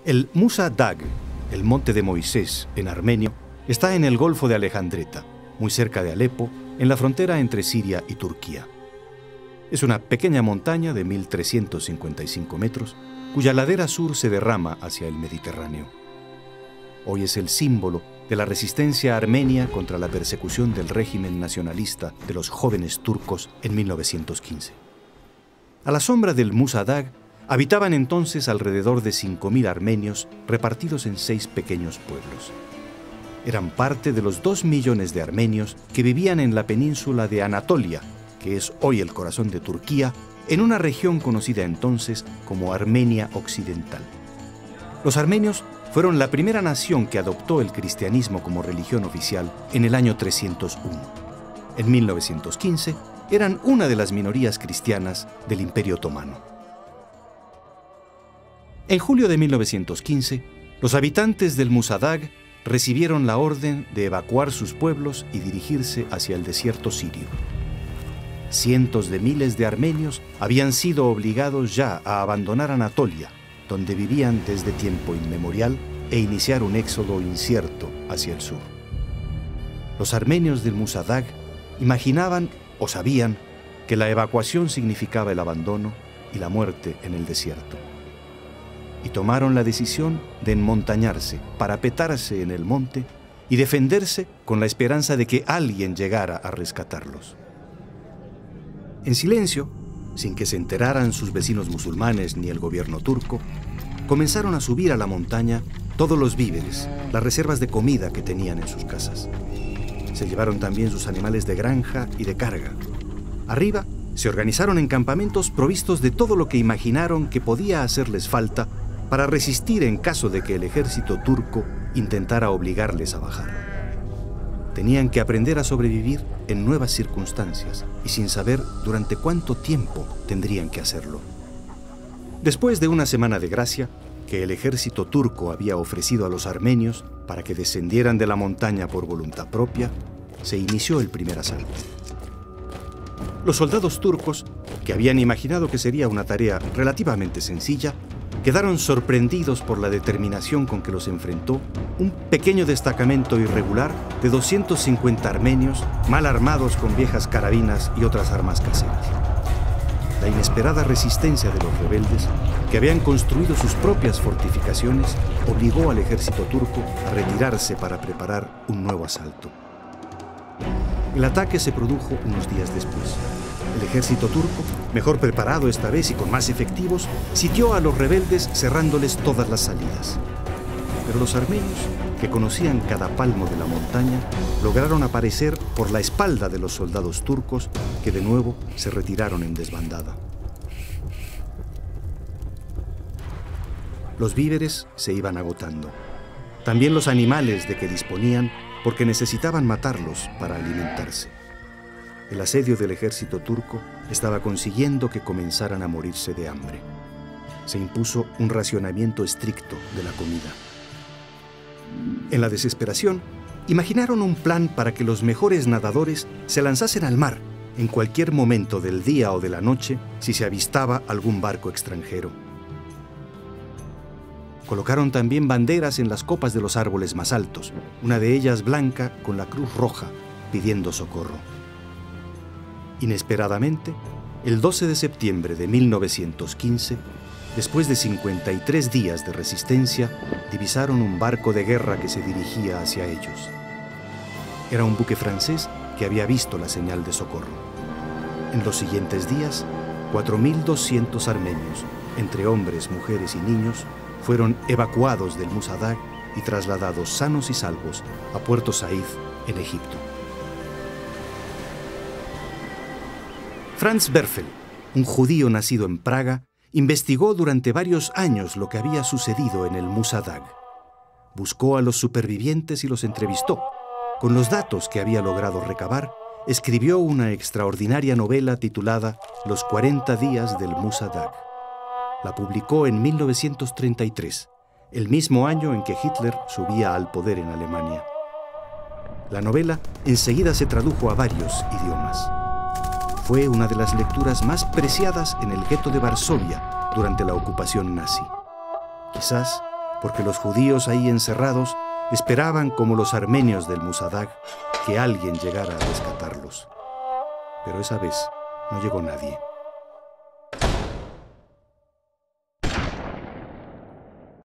El Musa Dag, el monte de Moisés en armenio, está en el Golfo de Alejandreta, muy cerca de Alepo, en la frontera entre Siria y Turquía. Es una pequeña montaña de 1.355 metros, cuya ladera sur se derrama hacia el Mediterráneo. Hoy es el símbolo de la resistencia armenia contra la persecución del régimen nacionalista de los jóvenes turcos en 1915. A la sombra del Musa Dag habitaban entonces alrededor de 5.000 armenios repartidos en 6 pequeños pueblos. Eran parte de los 2 millones de armenios que vivían en la península de Anatolia, que es hoy el corazón de Turquía, en una región conocida entonces como Armenia Occidental. Los armenios fueron la primera nación que adoptó el cristianismo como religión oficial en el año 301. En 1915 eran una de las minorías cristianas del Imperio Otomano. En julio de 1915, los habitantes del Musa Dag recibieron la orden de evacuar sus pueblos y dirigirse hacia el desierto sirio. Cientos de miles de armenios habían sido obligados ya a abandonar Anatolia, donde vivían desde tiempo inmemorial, e iniciar un éxodo incierto hacia el sur. Los armenios del Musa Dag imaginaban o sabían que la evacuación significaba el abandono y la muerte en el desierto. Y tomaron la decisión de enmontañarse, parapetarse en el monte y defenderse con la esperanza de que alguien llegara a rescatarlos. En silencio, sin que se enteraran sus vecinos musulmanes ni el gobierno turco, comenzaron a subir a la montaña todos los víveres, las reservas de comida que tenían en sus casas. Se llevaron también sus animales de granja y de carga. Arriba, se organizaron en campamentos provistos de todo lo que imaginaron que podía hacerles falta para resistir en caso de que el ejército turco intentara obligarles a bajar. Tenían que aprender a sobrevivir en nuevas circunstancias y sin saber durante cuánto tiempo tendrían que hacerlo. Después de una semana de gracia que el ejército turco había ofrecido a los armenios para que descendieran de la montaña por voluntad propia, se inició el primer asalto. Los soldados turcos, que habían imaginado que sería una tarea relativamente sencilla, quedaron sorprendidos por la determinación con que los enfrentó un pequeño destacamento irregular de 250 armenios mal armados con viejas carabinas y otras armas caseras. La inesperada resistencia de los rebeldes, que habían construido sus propias fortificaciones, obligó al ejército turco a retirarse para preparar un nuevo asalto. El ataque se produjo unos días después. El ejército turco, mejor preparado esta vez y con más efectivos, sitió a los rebeldes cerrándoles todas las salidas. Pero los armenios, que conocían cada palmo de la montaña, lograron aparecer por la espalda de los soldados turcos, que de nuevo se retiraron en desbandada. Los víveres se iban agotando. También los animales de que disponían, porque necesitaban matarlos para alimentarse. El asedio del ejército turco estaba consiguiendo que comenzaran a morirse de hambre. Se impuso un racionamiento estricto de la comida. En la desesperación, imaginaron un plan para que los mejores nadadores se lanzasen al mar en cualquier momento del día o de la noche si se avistaba algún barco extranjero. Colocaron también banderas en las copas de los árboles más altos, una de ellas blanca con la cruz roja, pidiendo socorro. Inesperadamente, el 12 de septiembre de 1915, después de 53 días de resistencia, divisaron un barco de guerra que se dirigía hacia ellos. Era un buque francés que había visto la señal de socorro. En los siguientes días, 4.200 armenios, entre hombres, mujeres y niños, fueron evacuados del Musa Dag y trasladados sanos y salvos a Puerto Said, en Egipto. Franz Werfel, un judío nacido en Praga, investigó durante varios años lo que había sucedido en el Musa Dag. Buscó a los supervivientes y los entrevistó. Con los datos que había logrado recabar, escribió una extraordinaria novela titulada Los 40 días del Musa Dag. La publicó en 1933, el mismo año en que Hitler subía al poder en Alemania. La novela enseguida se tradujo a varios idiomas. Fue una de las lecturas más preciadas en el gueto de Varsovia durante la ocupación nazi. Quizás porque los judíos ahí encerrados esperaban, como los armenios del Musadag, que alguien llegara a rescatarlos. Pero esa vez no llegó nadie.